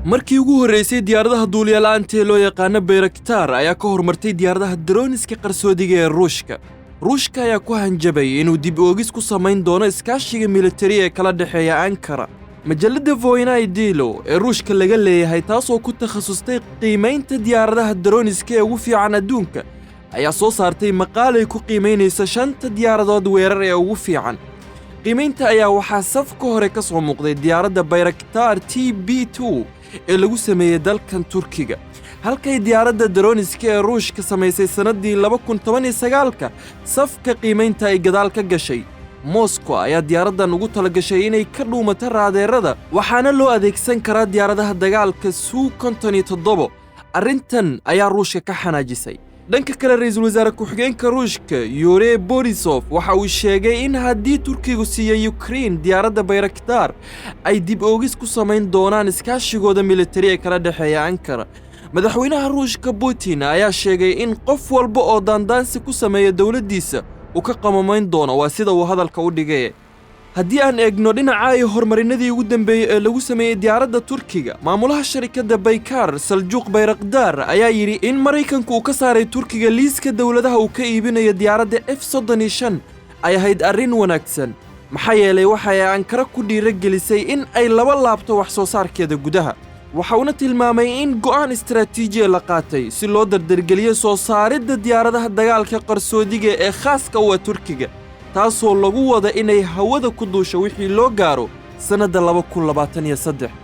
markii ugu horeysay diyaaradaha duuliyaalaanta ee loo yaqaano Bayraktar ayaa ka hormartay diyaaradaha droniska qarsoodiga ee Ruushka ayaa ku hanjabay inuu dib oogis ku samayn doono iskaashiga militari ee kala dhaxeeya Ankara. Majalada Voynai Dilo ee Ruushka laga leeyahay taasoo ku takhasustay qiimeynta diyaaradaha droniska ee ugu fiican adduunka ayaa soo saartay maqaal ay ku qiimeynaysa 5 diyaaradood weerar ee ugu fiican. qiimeynta ayaa waxaa safka hore ka soo muuqday diyaaradda Bayraktar TB2 ee lagu sameeyay dalkan Turkiga, halkay diyaaradda droniska ee Ruushka samaysay sanadii 2019 safka qiimeynta ay gadaal ka gashay. Moscow ayaa diyaaraddan ugu talagashay inay ka dhuumato raadeerada, waxaana loo adeegsan karaa diyaaradaha dagaalka Su-57. arrintan ayaa Ruushka ka xanaajisay. dhanka kale ra'iisul wasaare ku-xigeenka Ruushka Yuri Borisov waxa uu sheegay in haddii Turkigu siiyo Ukraine diyaaradda Bayraktar ay dib oogis ku samayn doonaan iskaashigooda militari ee kala dhaxeeya Ankara. madaxweynaha Ruushka Putin ayaa sheegay in qof walba oo daandaansi ku sameeya dawladdiisa uu ka qamamayn doono, waa sida uu hadalka u dhigay. haddii aan eegno dhinaca ay horumarinadii ugu dambeeyay ee lagu sameeyay diyaaradda Turkiga, maamulaha sharikadda Baykar Seljuk Bayraktar ayaa yiri in Mareykanku uu ka saaray Turkiga liiska dawladaha uu ka iibinayo diyaaradda F-35 ay ahayd arrin wanaagsan, maxaa yeelay waxa ay Ankara ku dhiirigelisay in ay laba laabto wax soo saarkeeda gudaha. waxa uu tilmaamay in go'aan istiraatiiji la qaatay si loo dardargeliyo soo saaridda diyaaradaha dagaalka qarsoodiga ee khaaska u ah Turkiga, taasoo lagu wada inay hawada ku duusho wixii loo gaaro sanadda 2023.